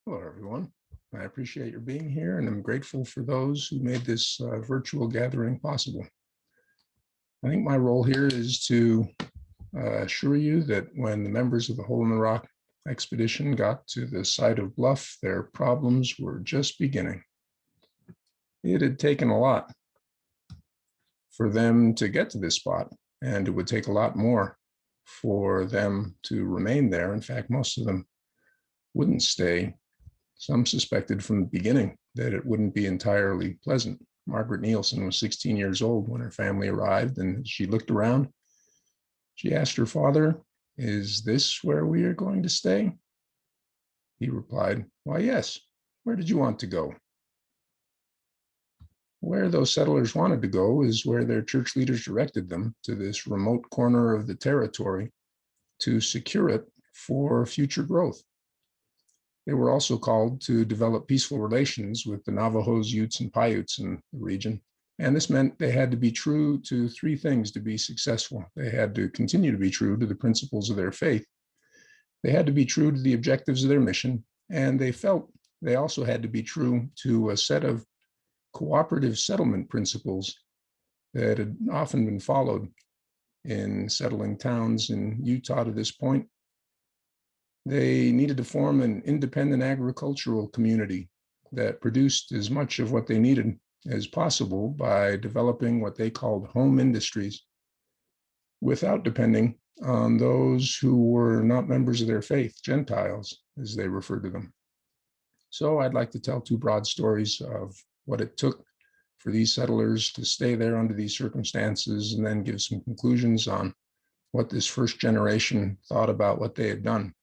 Hello, everyone. I appreciate your being here, and I'm grateful for those who made this virtual gathering possible. I think my role here is to assure you that when the members of the Hole in the Rock expedition got to the site of Bluff, their problems were just beginning. It had taken a lot for them to get to this spot, and it would take a lot more for them to remain there. In fact, most of them wouldn't stay. Some suspected from the beginning that it wouldn't be entirely pleasant. Margaret Nielsen was 16 years old when her family arrived, and she looked around. She asked her father, "Is this where we are going to stay?" He replied, "Why, yes. Where did you want to go?" Where those settlers wanted to go is where their church leaders directed them, to this remote corner of the territory, to secure it for future growth. They were also called to develop peaceful relations with the Navajos, Utes, and Paiutes in the region. And this meant they had to be true to three things to be successful. They had to continue to be true to the principles of their faith. They had to be true to the objectives of their mission. And they felt they also had to be true to a set of cooperative settlement principles that had often been followed in settling towns in Utah to this point. They needed to form an independent agricultural community that produced as much of what they needed as possible by developing what they called home industries without depending on those who were not members of their faith, Gentiles, as they referred to them. So I'd like to tell two broad stories of what it took for these settlers to stay there under these circumstances, and then give some conclusions on what this first generation thought about what they had done.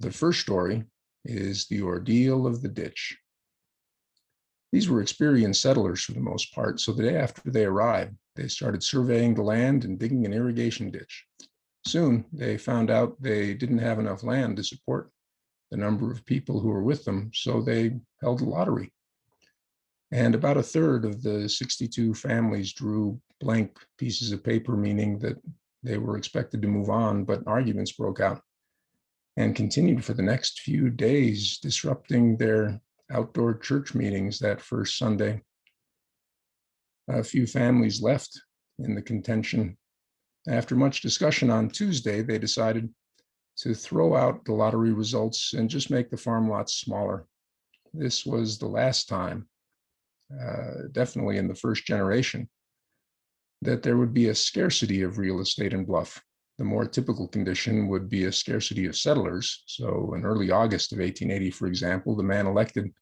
The first story is the ordeal of the ditch. These were experienced settlers for the most part, so the day after they arrived, they started surveying the land and digging an irrigation ditch. Soon, they found out they didn't have enough land to support the number of people who were with them, so they held a lottery. And about a third of the 62 families drew blank pieces of paper, meaning that they were expected to move on, but arguments broke out and continued for the next few days, disrupting their outdoor church meetings that first Sunday. A few families left in the contention. After much discussion on Tuesday, they decided to throw out the lottery results and just make the farm lots smaller. This was the last time, definitely in the first generation, that there would be a scarcity of real estate in Bluff. The more typical condition would be a scarcity of settlers. So in early August of 1880, for example, the man elected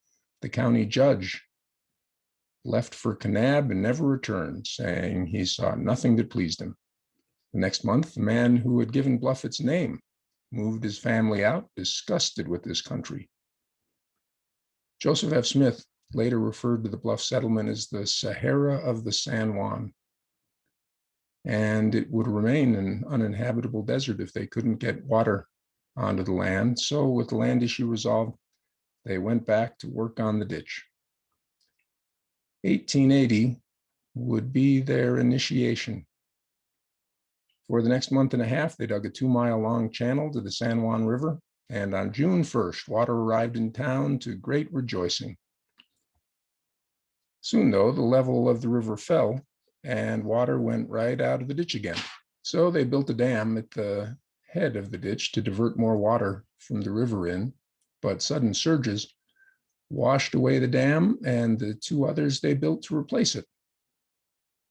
the county judge left for Kanab and never returned, saying he saw nothing that pleased him. The next month, the man who had given Bluff its name moved his family out, disgusted with this country. Joseph F. Smith later referred to the Bluff settlement as the Sahara of the San Juan, and it would remain an uninhabitable desert if they couldn't get water onto the land. So with the land issue resolved, they went back to work on the ditch. 1880 would be their initiation. For the next month and a half, they dug a 2-mile-long channel to the San Juan River, and on June 1st, water arrived in town to great rejoicing. Soon, though, the level of the river fell, and water went right out of the ditch again. So they built a dam at the head of the ditch to divert more water from the river in, but sudden surges washed away the dam and the two others they built to replace it.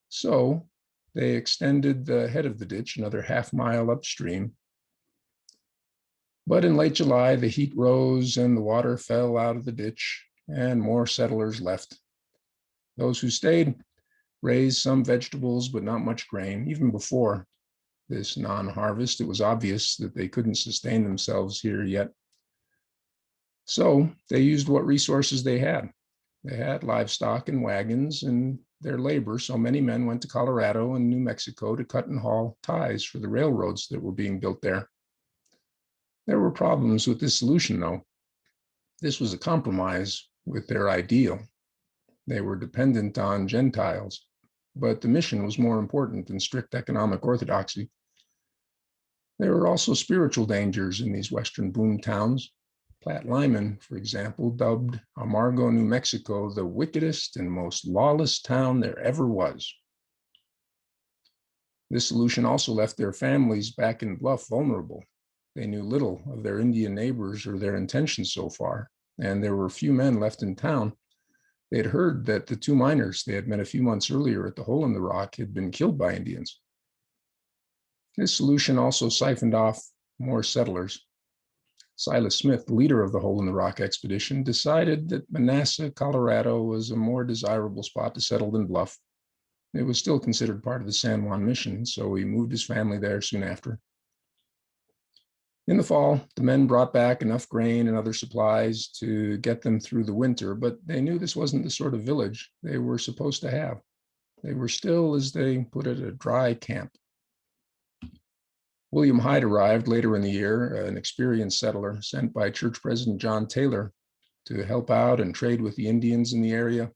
So they extended the head of the ditch another half-mile upstream. But in late July, the heat rose and the water fell out of the ditch, and more settlers left. Those who stayed raised some vegetables, but not much grain. Even before this non-harvest, it was obvious that they couldn't sustain themselves here yet. So they used what resources they had. They had livestock and wagons and their labor, so many men went to Colorado and New Mexico to cut and haul ties for the railroads that were being built there. There were problems with this solution, though. This was a compromise with their ideal. They were dependent on Gentiles, but the mission was more important than strict economic orthodoxy. There were also spiritual dangers in these Western boom towns. Platt Lyman, for example, dubbed Amargo, New Mexico, the wickedest and most lawless town there ever was. This solution also left their families back in Bluff vulnerable. They knew little of their Indian neighbors or their intentions so far, and there were few men left in town. They had heard that the two miners they had met a few months earlier at the Hole in the Rock had been killed by Indians. This solution also siphoned off more settlers. Silas Smith, the leader of the Hole in the Rock expedition, decided that Manassas, Colorado was a more desirable spot to settle than Bluff. It was still considered part of the San Juan mission, so he moved his family there soon after. In the fall, the men brought back enough grain and other supplies to get them through the winter, but they knew this wasn't the sort of village they were supposed to have. They were still, as they put it, a dry camp. William Hyde arrived later in the year, an experienced settler sent by Church President John Taylor to help out and trade with the Indians in the area.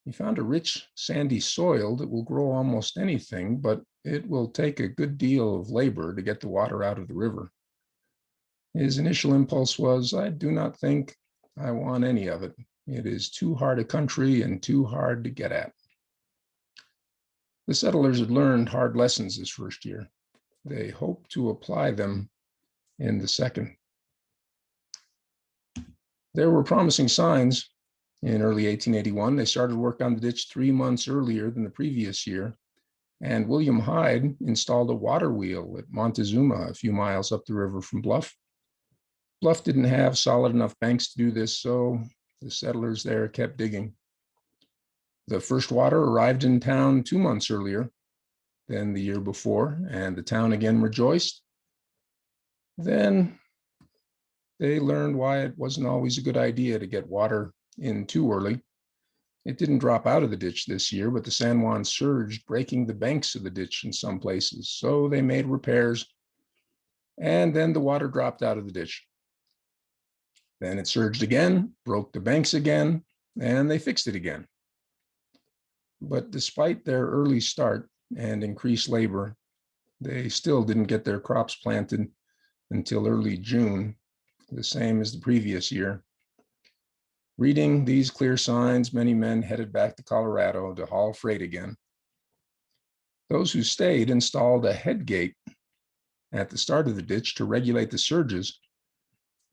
He found a rich, sandy soil that will grow almost anything, but it will take a good deal of labor to get the water out of the river. His initial impulse was, I do not think I want any of it. It is too hard a country and too hard to get at. The settlers had learned hard lessons this first year. They hoped to apply them in the second. There were promising signs. In early 1881, they started work on the ditch 3 months earlier than the previous year, and William Hyde installed a water wheel at Montezuma, a few miles up the river from Bluff. Bluff didn't have solid enough banks to do this, so the settlers there kept digging. The first water arrived in town 2 months earlier than the year before, and the town again rejoiced. Then they learned why it wasn't always a good idea to get water in too early. It didn't drop out of the ditch this year, but the San Juan surged, breaking the banks of the ditch in some places. So they made repairs, and then the water dropped out of the ditch. Then it surged again, broke the banks again, and they fixed it again. But despite their early start and increased labor, they still didn't get their crops planted until early June, the same as the previous year. Reading these clear signs, many men headed back to Colorado to haul freight again. Those who stayed installed a head gate at the start of the ditch to regulate the surges.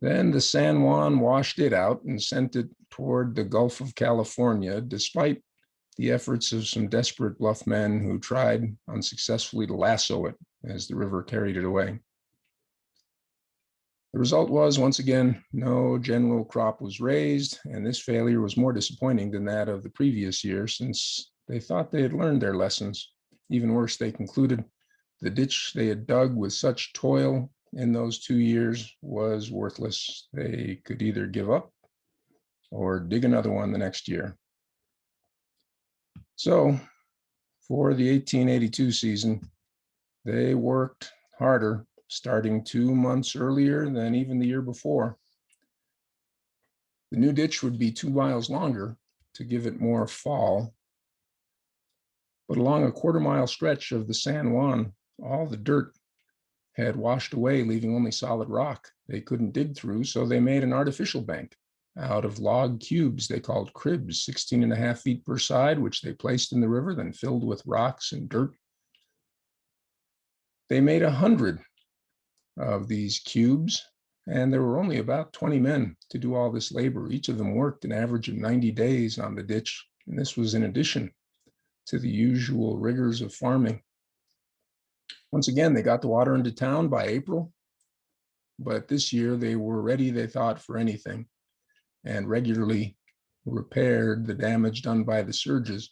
Then the San Juan washed it out and sent it toward the Gulf of California, despite the efforts of some desperate Bluff men who tried unsuccessfully to lasso it as the river carried it away. The result was, once again, no general crop was raised, and this failure was more disappointing than that of the previous year, since they thought they had learned their lessons. Even worse, they concluded the ditch they had dug with such toil in those 2 years was worthless. They could either give up or dig another one the next year. So for the 1882 season, they worked harder, starting 2 months earlier than even the year before. The new ditch would be 2 miles longer to give it more fall. But along a quarter-mile stretch of the San Juan, all the dirt had washed away, leaving only solid rock they couldn't dig through, so they made an artificial bank out of log cubes they called cribs, 16.5 feet per side, which they placed in the river, then filled with rocks and dirt. They made 100 of these cubes, and there were only about 20 men to do all this labor. Each of them worked an average of 90 days on the ditch, and this was in addition to the usual rigors of farming. Once again, they got the water into town by April, but this year they were ready, they thought, for anything, and regularly repaired the damage done by the surges.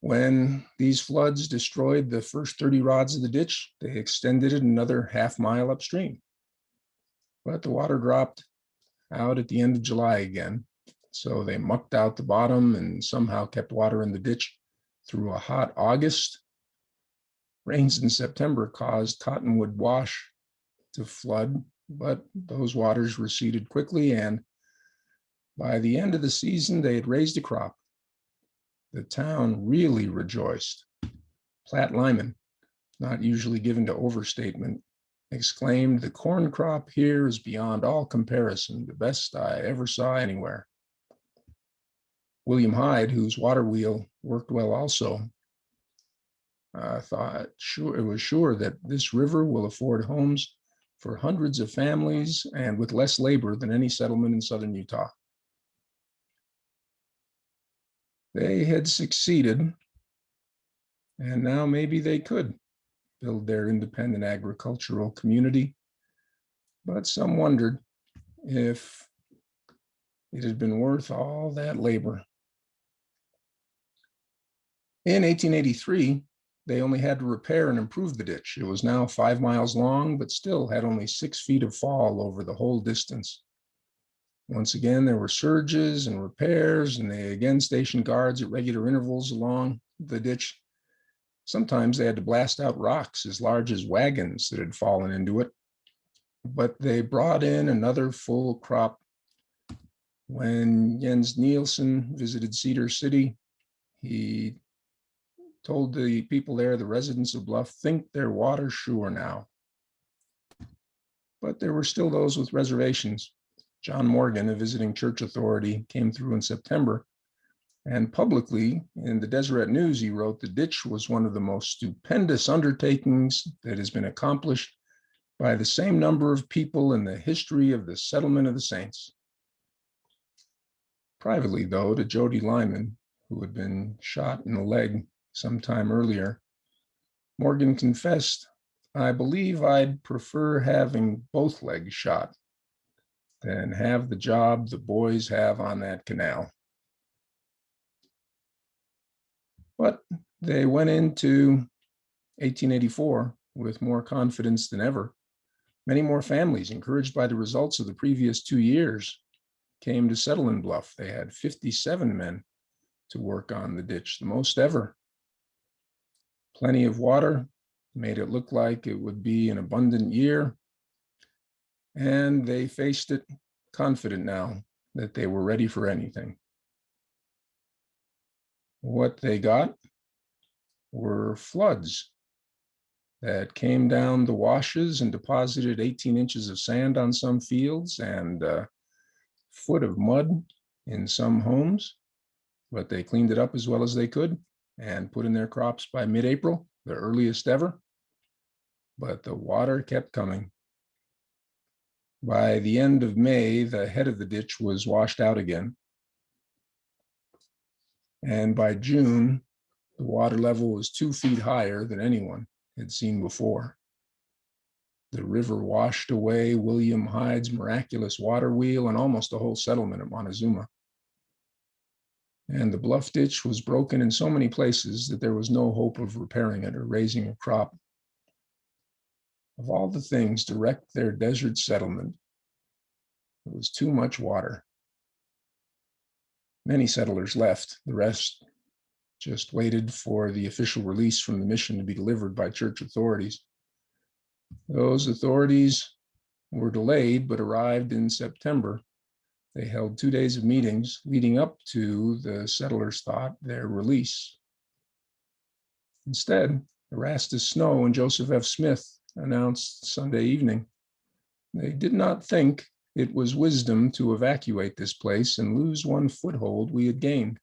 When these floods destroyed the first 30 rods of the ditch, they extended it another half mile upstream. But the water dropped out at the end of July again, so they mucked out the bottom and somehow kept water in the ditch through a hot August. Rains in September caused Cottonwood Wash to flood, but those waters receded quickly, and by the end of the season, they had raised a crop. The town really rejoiced. Platt Lyman, not usually given to overstatement, exclaimed, "The corn crop here is beyond all comparison, the best I ever saw anywhere." William Hyde, whose water wheel worked well also, was sure that this river will afford homes for hundreds of families and with less labor than any settlement in southern Utah. They had succeeded, and now maybe they could build their independent agricultural community. But some wondered if it had been worth all that labor. In 1883, they only had to repair and improve the ditch. It was now 5 miles long, but still had only 6 feet of fall over the whole distance. Once again, there were surges and repairs, and they again stationed guards at regular intervals along the ditch. Sometimes they had to blast out rocks as large as wagons that had fallen into it. But they brought in another full crop. When Jens Nielsen visited Cedar City, he told the people there, the residents of Bluff, think their water's sure now. But there were still those with reservations. John Morgan, a visiting church authority, came through in September, and publicly in the Deseret News, he wrote, "The ditch was one of the most stupendous undertakings that has been accomplished by the same number of people in the history of the settlement of the saints." Privately, though, to Jody Lyman, who had been shot in the leg some time earlier, Morgan confessed, "I believe I'd prefer having both legs shot than have the job the boys have on that canal." But they went into 1884 with more confidence than ever. Many more families, encouraged by the results of the previous 2 years, came to settle in Bluff. They had 57 men to work on the ditch, the most ever. Plenty of water made it look like it would be an abundant year, and they faced it confident now that they were ready for anything. What they got were floods that came down the washes and deposited 18 inches of sand on some fields and a foot of mud in some homes, but they cleaned it up as well as they could and put in their crops by mid-April, the earliest ever. But the water kept coming. By the end of May, the head of the ditch was washed out again. And by June, the water level was 2 feet higher than anyone had seen before. The river washed away William Hyde's miraculous water wheel and almost the whole settlement of Montezuma. And the Bluff ditch was broken in so many places that there was no hope of repairing it or raising a crop. Of all the things to wreck their desert settlement, it was too much water. Many settlers left. The rest just waited for the official release from the mission to be delivered by church authorities. Those authorities were delayed, but arrived in September. They held 2 days of meetings leading up to the settlers thought their release. Instead, Erastus Snow and Joseph F. Smith announced Sunday evening they did not think it was wisdom to evacuate this place and lose one foothold we had gained.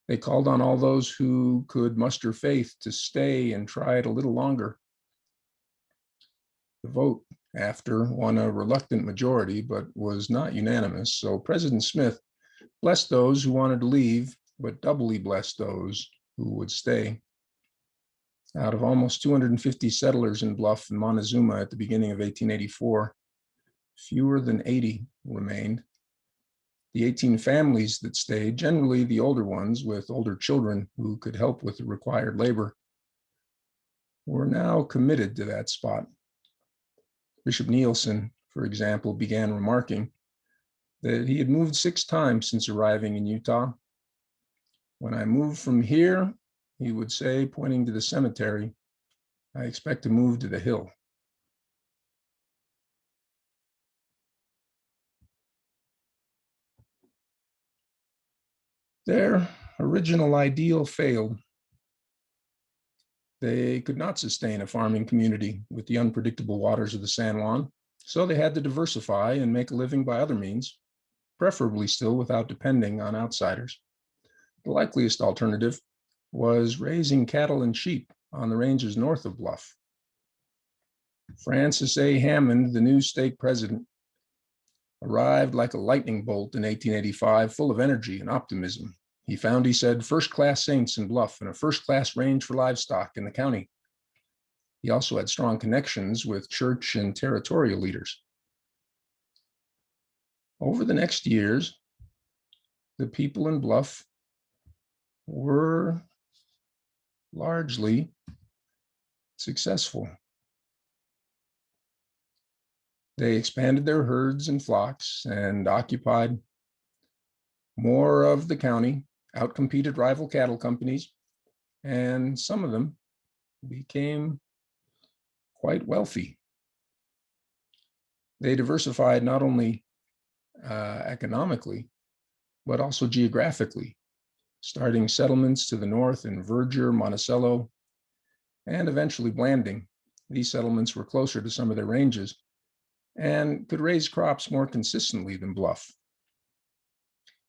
They called on all those who could muster faith to stay and try it a little longer. The vote after won a reluctant majority, but was not unanimous. So President Smith blessed those who wanted to leave, but doubly blessed those who would stay. Out of almost 250 settlers in Bluff and Montezuma at the beginning of 1884, fewer than 80 remained. The 18 families that stayed, generally the older ones with older children who could help with the required labor, were now committed to that spot. Bishop Nielsen, for example, began remarking that he had moved 6 times since arriving in Utah. "When I move from here," he would say, pointing to the cemetery, "I expect to move to the hill." Their original ideal failed. They could not sustain a farming community with the unpredictable waters of the San Juan, so they had to diversify and make a living by other means, preferably still without depending on outsiders. The likeliest alternative was raising cattle and sheep on the ranges north of Bluff. Francis A. Hammond, the new stake president, arrived like a lightning bolt in 1885, full of energy and optimism. He found, he said, first-class saints in Bluff and a first-class range for livestock in the county. He also had strong connections with church and territorial leaders. Over the next years, the people in Bluff were largely successful. They expanded their herds and flocks and occupied more of the county, outcompeted rival cattle companies, and some of them became quite wealthy. They diversified not only economically, but also geographically, starting settlements to the north in Verger, Monticello, and eventually Blanding. These settlements were closer to some of their ranges and could raise crops more consistently than Bluff.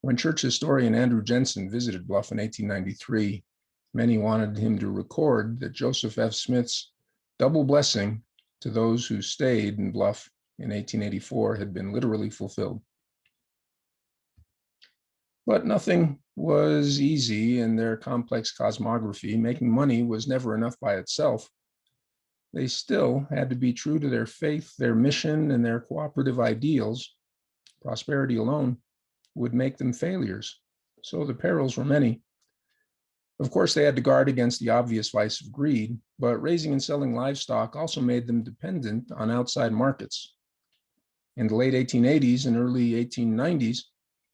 When church historian Andrew Jensen visited Bluff in 1893, many wanted him to record that Joseph F. Smith's double blessing to those who stayed in Bluff in 1884 had been literally fulfilled. But nothing was easy in their complex cosmography. Making money was never enough by itself. They still had to be true to their faith, their mission, and their cooperative ideals. Prosperity alone would make them failures, so the perils were many. Of course, they had to guard against the obvious vice of greed, but raising and selling livestock also made them dependent on outside markets. In the late 1880s and early 1890s,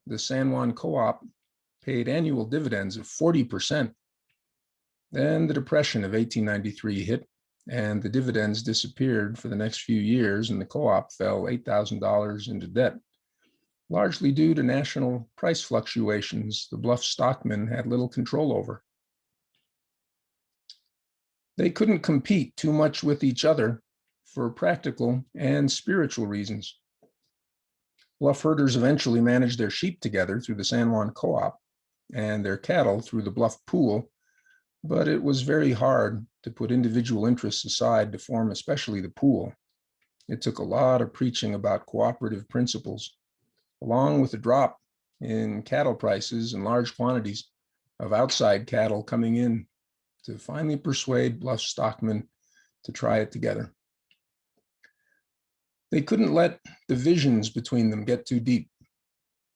the San Juan Co-op paid annual dividends of 40%. Then the Depression of 1893 hit, and the dividends disappeared for the next few years, and the co-op fell $8,000 into debt, largely due to national price fluctuations the Bluff stockmen had little control over. They couldn't compete too much with each other for practical and spiritual reasons. Bluff herders eventually managed their sheep together through the San Juan Co-op and their cattle through the Bluff Pool, but it was very hard to put individual interests aside to form especially the pool. It took a lot of preaching about cooperative principles, along with a drop in cattle prices and large quantities of outside cattle coming in to finally persuade Bluff stockmen to try it together. They couldn't let divisions between them get too deep.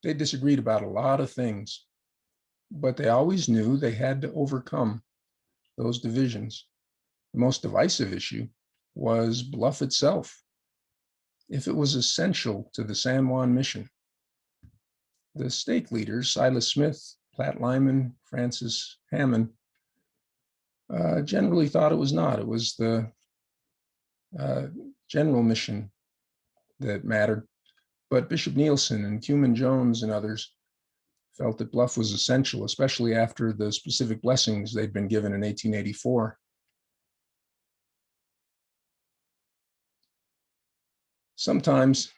They disagreed about a lot of things, but they always knew they had to overcome those divisions. The most divisive issue was Bluff itself. If it was essential to the San Juan mission, the stake leaders, Silas Smith, Platt Lyman, Francis Hammond, generally thought it was not. It was the general mission that mattered. But Bishop Nielsen and Cuman Jones and others felt that Bluff was essential, especially after the specific blessings they'd been given in 1884. Sometimes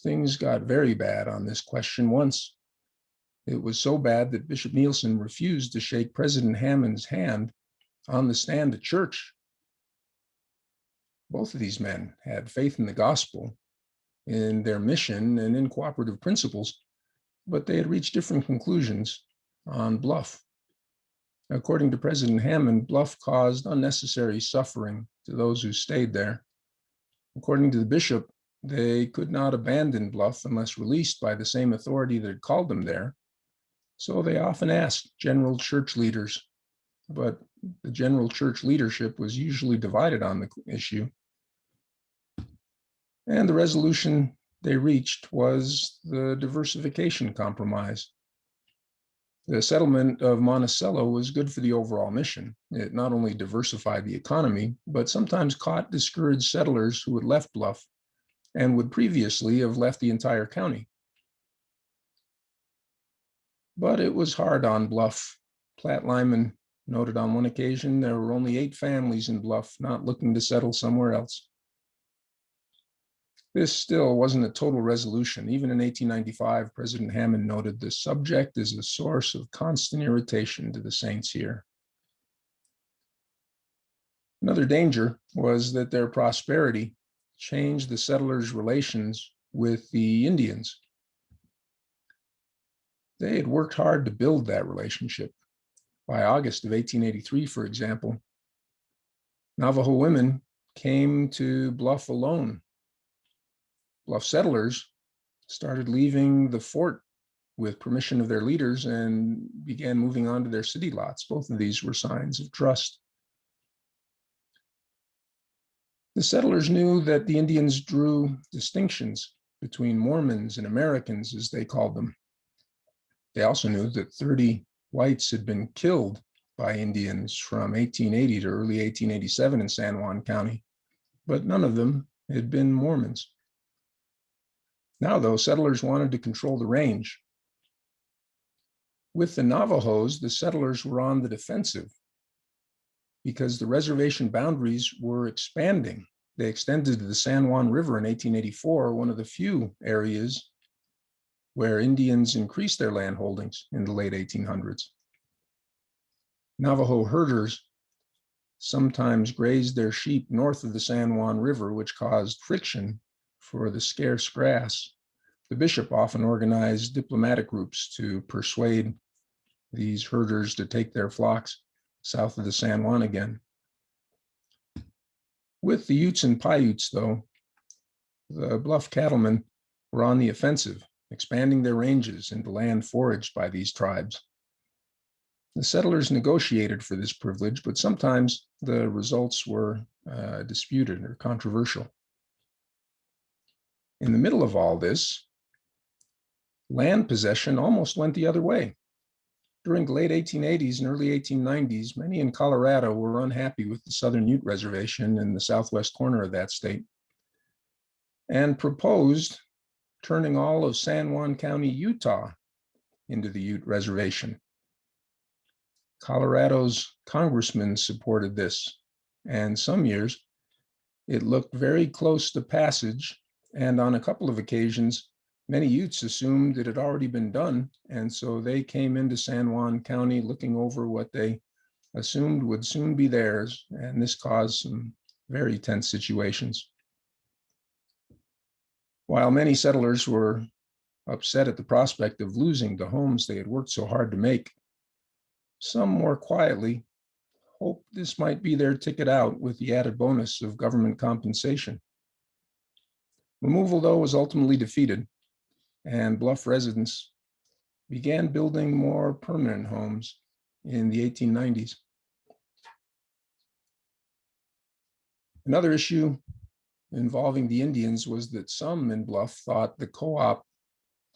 things got very bad on this question. Once it was so bad that Bishop Nielsen refused to shake President Hammond's hand on the stand at church. Both of these men had faith in the gospel, in their mission, and in cooperative principles, but they had reached different conclusions on Bluff. According to President Hammond, Bluff caused unnecessary suffering to those who stayed there. According to the bishop, they could not abandon Bluff unless released by the same authority that had called them there. So they often asked general church leaders, but the general church leadership was usually divided on the issue. And the resolution they reached was the diversification compromise. The settlement of Monticello was good for the overall mission. It not only diversified the economy, but sometimes caught discouraged settlers who had left Bluff and would previously have left the entire county. But it was hard on Bluff. Platt Lyman noted on one occasion there were only 8 families in Bluff not looking to settle somewhere else. This still wasn't a total resolution. Even in 1895, President Hammond noted the subject is a source of constant irritation to the saints here. Another danger was that their prosperity changed the settlers' relations with the Indians. They had worked hard to build that relationship. By August of 1883, for example, Navajo women came to Bluff alone. Bluff settlers started leaving the fort with permission of their leaders and began moving on to their city lots. Both of these were signs of trust. The settlers knew that the Indians drew distinctions between Mormons and Americans, as they called them. They also knew that 30 whites had been killed by Indians from 1880 to early 1887 in San Juan County, but none of them had been Mormons. Now, though, settlers wanted to control the range. With the Navajos, the settlers were on the defensive because the reservation boundaries were expanding. They extended to the San Juan River in 1884, one of the few areas where Indians increased their land holdings in the late 1800s. Navajo herders sometimes grazed their sheep north of the San Juan River, which caused friction for the scarce grass. The bishop often organized diplomatic groups to persuade these herders to take their flocks south of the San Juan again. With the Utes and Paiutes, though, the Bluff cattlemen were on the offensive, expanding their ranges into land foraged by these tribes. The settlers negotiated for this privilege, but sometimes the results were disputed or controversial. In the middle of all this, land possession almost went the other way. During the late 1880s and early 1890s, many in Colorado were unhappy with the Southern Ute Reservation in the southwest corner of that state and proposed turning all of San Juan County, Utah, into the Ute Reservation. Colorado's congressmen supported this, and some years it looked very close to passage, and on a couple of occasions, many Utes assumed it had already been done, and so they came into San Juan County looking over what they assumed would soon be theirs, and this caused some very tense situations. While many settlers were upset at the prospect of losing the homes they had worked so hard to make, some more quietly hoped this might be their ticket out with the added bonus of government compensation. Removal, though, was ultimately defeated, and Bluff residents began building more permanent homes in the 1890s. Another issue involving the Indians was that some in Bluff thought the co-op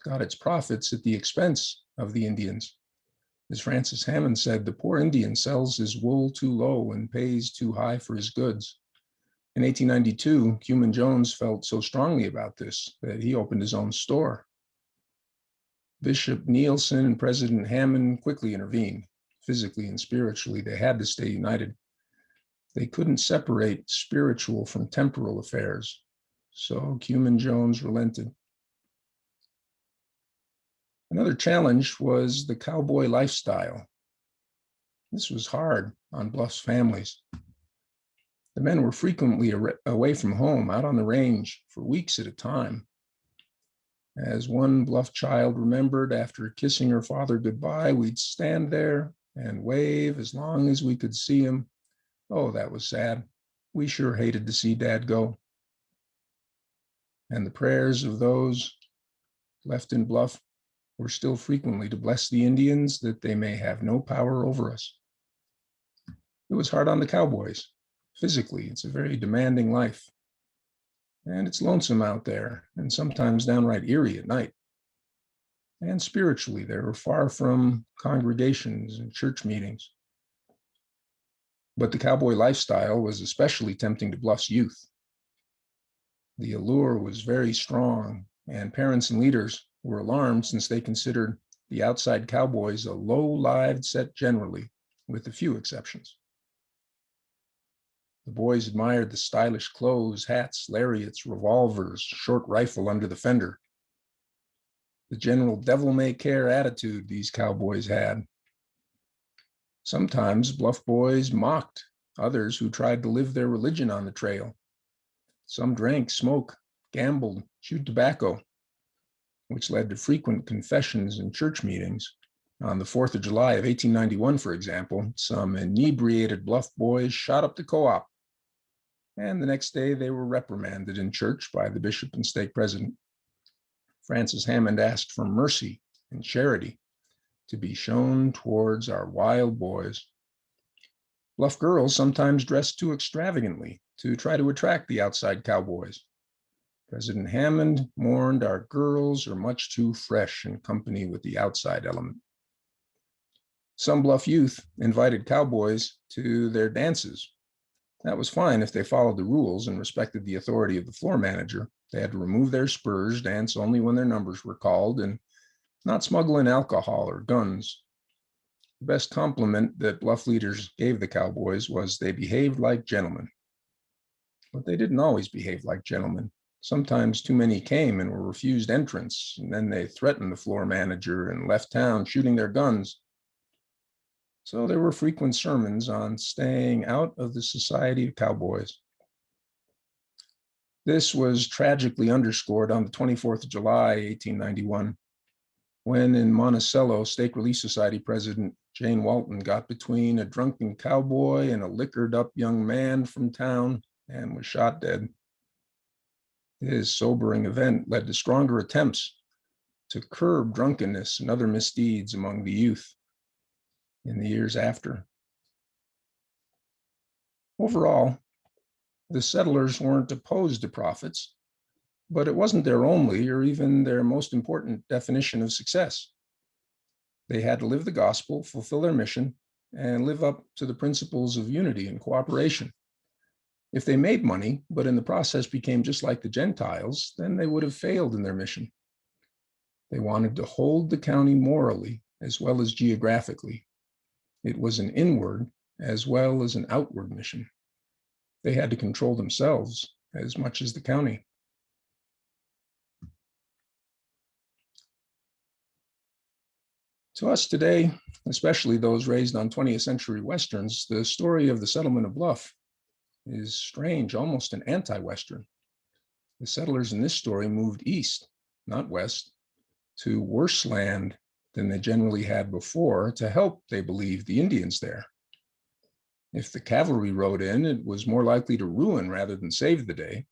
got its profits at the expense of the Indians. As Francis Hammond said, the poor Indian sells his wool too low and pays too high for his goods. In 1892, Cuman Jones felt so strongly about this that he opened his own store. Bishop Nielsen and President Hammond quickly intervened. Physically and spiritually, they had to stay united. They couldn't separate spiritual from temporal affairs, so Cuman Jones relented. Another challenge was the cowboy lifestyle. This was hard on Bluff's families. The men were frequently away from home, out on the range for weeks at a time. As one Bluff child remembered, after kissing her father goodbye, we'd stand there and wave as long as we could see him. Oh, that was sad. We sure hated to see Dad go. And the prayers of those left in Bluff were still frequently to bless the Indians that they may have no power over us. It was hard on the cowboys. Physically, it's a very demanding life. And it's lonesome out there, and sometimes downright eerie at night. And spiritually, they were far from congregations and church meetings. But the cowboy lifestyle was especially tempting to Bluff's youth. The allure was very strong, and parents and leaders were alarmed since they considered the outside cowboys a low-lived set generally, with a few exceptions. The boys admired the stylish clothes, hats, lariats, revolvers, short rifle under the fender. The general devil-may-care attitude these cowboys had. Sometimes Bluff boys mocked others who tried to live their religion on the trail. Some drank, smoked, gambled, chewed tobacco, which led to frequent confessions in church meetings. On the 4th of July of 1891, for example, some inebriated Bluff boys shot up the co-op, and the next day they were reprimanded in church by the bishop and stake president. Francis Hammond asked for mercy and charity to be shown towards our wild boys. Bluff girls sometimes dressed too extravagantly to try to attract the outside cowboys. President Hammond mourned our girls are much too fresh in company with the outside element. Some Bluff youth invited cowboys to their dances. That was fine if they followed the rules and respected the authority of the floor manager. They had to remove their spurs, dance only when their numbers were called, and not smuggle in alcohol or guns. The best compliment that Bluff leaders gave the cowboys was they behaved like gentlemen. But they didn't always behave like gentlemen. Sometimes too many came and were refused entrance, and then they threatened the floor manager and left town shooting their guns. So there were frequent sermons on staying out of the society of cowboys. This was tragically underscored on the 24th of July, 1891, when in Monticello, Stake Relief Society President Jane Walton got between a drunken cowboy and a liquored up young man from town and was shot dead. This sobering event led to stronger attempts to curb drunkenness and other misdeeds among the youth in the years after. Overall, the settlers weren't opposed to profits, but it wasn't their only or even their most important definition of success. They had to live the gospel, fulfill their mission, and live up to the principles of unity and cooperation. If they made money, but in the process became just like the Gentiles, then they would have failed in their mission. They wanted to hold the county morally as well as geographically. It was an inward as well as an outward mission. They had to control themselves as much as the county. To us today, especially those raised on 20th century Westerns, the story of the settlement of Bluff is strange, almost an anti-Western. The settlers in this story moved east, not west, to worse land than they generally had before to help, they believed, the Indians there. If the cavalry rode in, it was more likely to ruin rather than save the day.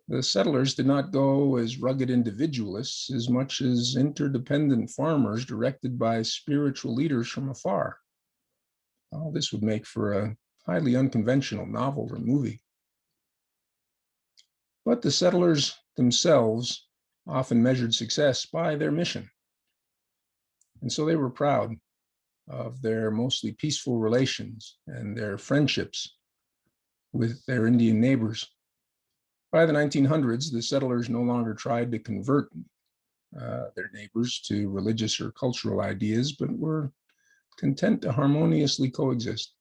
The settlers did not go as rugged individualists as much as interdependent farmers directed by spiritual leaders from afar. All this would make for a highly unconventional novel or movie. But the settlers themselves often measured success by their mission. And so they were proud of their mostly peaceful relations and their friendships with their Indian neighbors. By the 1900s, the settlers no longer tried to convert their neighbors to religious or cultural ideas, but were content to harmoniously coexist.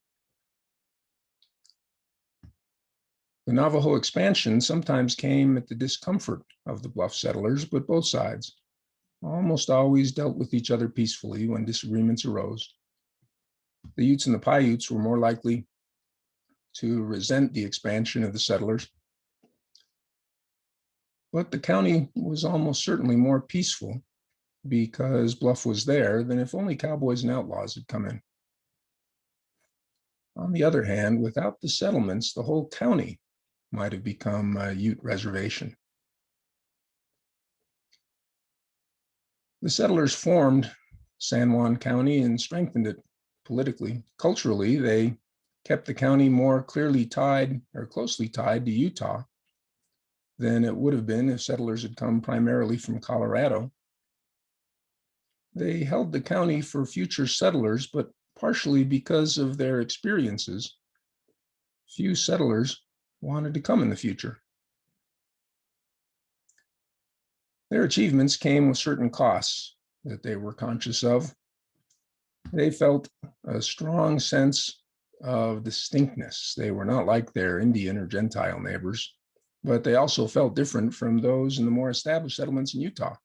The Navajo expansion sometimes came at the discomfort of the Bluff settlers, but both sides almost always dealt with each other peacefully when disagreements arose. The Utes and the Paiutes were more likely to resent the expansion of the settlers, but the county was almost certainly more peaceful because Bluff was there than if only cowboys and outlaws had come in. On the other hand, without the settlements, the whole county might have become a Ute reservation. The settlers formed San Juan County and strengthened it politically. Culturally, they kept the county more clearly tied or closely tied to Utah than it would have been if settlers had come primarily from Colorado. They held the county for future settlers, but partially because of their experiences, few settlers wanted to come in the future. Their achievements came with certain costs that they were conscious of. They felt a strong sense of distinctness. They were not like their Indian or Gentile neighbors, but they also felt different from those in the more established settlements in Utah.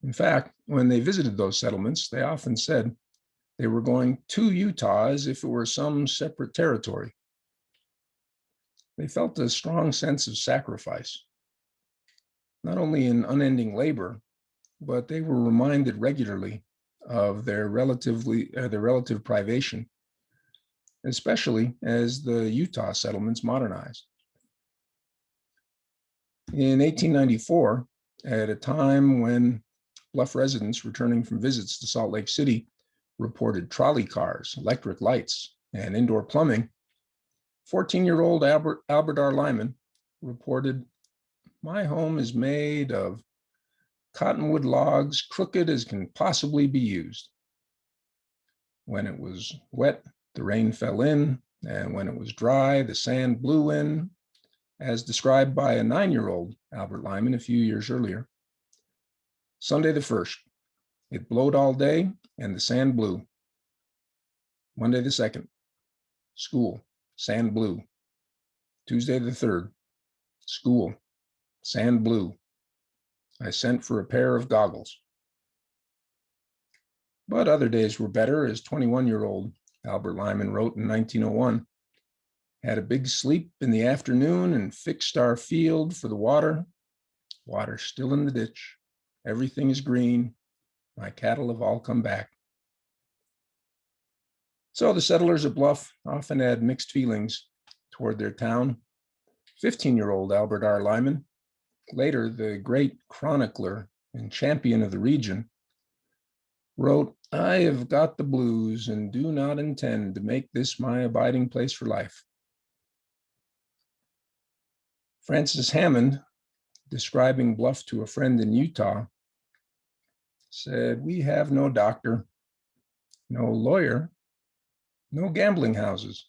In fact, when they visited those settlements, they often said they were going to Utah as if it were some separate territory. They felt a strong sense of sacrifice, not only in unending labor, but they were reminded regularly of their relative privation, especially as the Utah settlements modernized. In 1894, at a time when Bluff residents returning from visits to Salt Lake City reported trolley cars, electric lights, and indoor plumbing, 14-year-old Albert R. Lyman reported, "My home is made of cottonwood logs, crooked as can possibly be used. When it was wet, the rain fell in, and when it was dry, the sand blew in," as described by a 9-year-old Albert Lyman a few years earlier. Sunday the 1st, it blowed all day and the sand blew. Monday the 2nd, school, sand blew. Tuesday the 3rd, school, sand blew. I sent for a pair of goggles. But other days were better, as 21-year-old Albert Lyman wrote in 1901. "Had a big sleep in the afternoon and fixed our field for the water. Water still in the ditch. Everything is green. My cattle have all come back." So the settlers of Bluff often had mixed feelings toward their town. 15-year-old Albert R. Lyman, later the great chronicler and champion of the region, wrote, "I have got the blues and do not intend to make this my abiding place for life." Francis Hammond, describing Bluff to a friend in Utah, said, "We have no doctor, no lawyer, no gambling houses,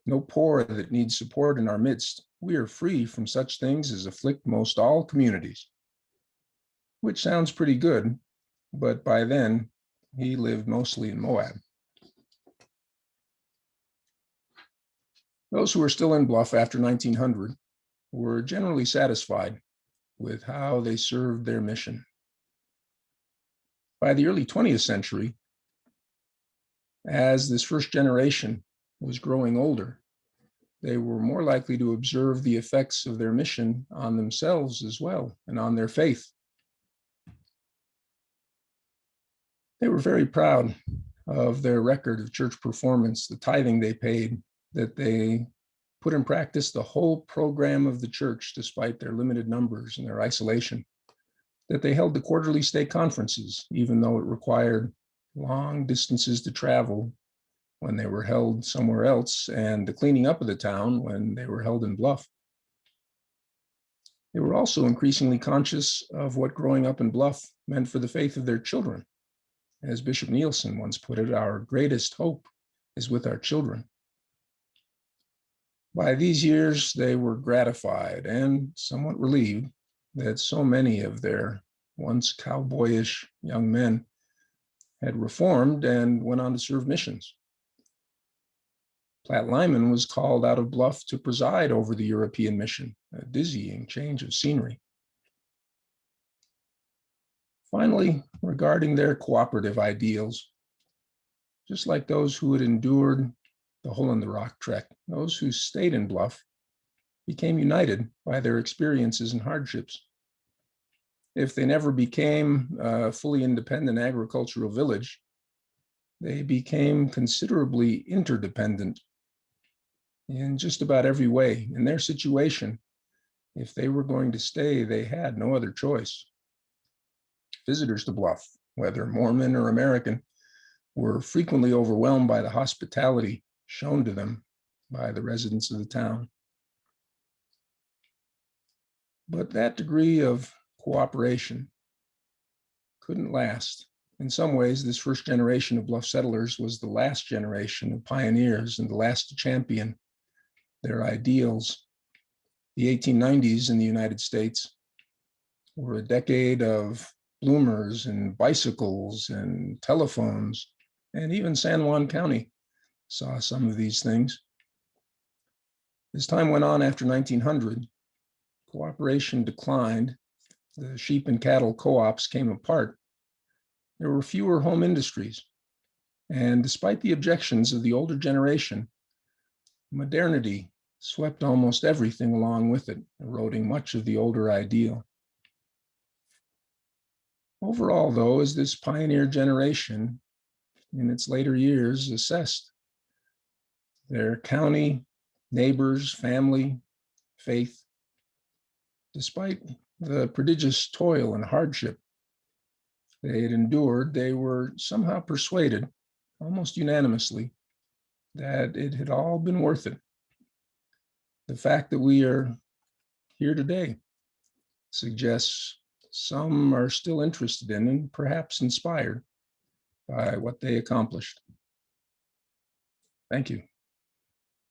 no poor that needs support in our midst. We are free from such things as afflict most all communities." Which sounds pretty good, but by then he lived mostly in Moab. Those who were still in Bluff after 1900 were generally satisfied with how they served their mission. By the early 20th century, as this first generation was growing older, they were more likely to observe the effects of their mission on themselves as well and on their faith. They were very proud of their record of church performance, the tithing they paid, that they put in practice the whole program of the church despite their limited numbers and their isolation, that they held the quarterly stake conferences, even though it required long distances to travel when they were held somewhere else, and the cleaning up of the town when they were held in Bluff. They were also increasingly conscious of what growing up in Bluff meant for the faith of their children. As Bishop Nielsen once put it, "Our greatest hope is with our children." By these years, they were gratified and somewhat relieved that so many of their once cowboyish young men had reformed and went on to serve missions. Platt Lyman was called out of Bluff to preside over the European mission, a dizzying change of scenery. Finally, regarding their cooperative ideals, just like those who had endured the Hole in the Rock trek, those who stayed in Bluff became united by their experiences and hardships. If they never became a fully independent agricultural village, they became considerably interdependent in just about every way. In their situation, if they were going to stay, they had no other choice. Visitors to Bluff, whether Mormon or American, were frequently overwhelmed by the hospitality shown to them by the residents of the town. But that degree of cooperation couldn't last. In some ways, this first generation of Bluff settlers was the last generation of pioneers and the last to champion their ideals. The 1890s in the United States were a decade of bloomers and bicycles and telephones And even San Juan County saw some of these things. As time went on after 1900, cooperation declined, the sheep and cattle co-ops came apart. There were fewer home industries. And despite the objections of the older generation, modernity swept almost everything along with it, eroding much of the older ideal. Overall, though, as this pioneer generation in its later years assessed their county, neighbors, family, faith, despite the prodigious toil and hardship they had endured, they were somehow persuaded, almost unanimously, that it had all been worth it. The fact that we are here today suggests some are still interested in and perhaps inspired by what they accomplished. Thank you.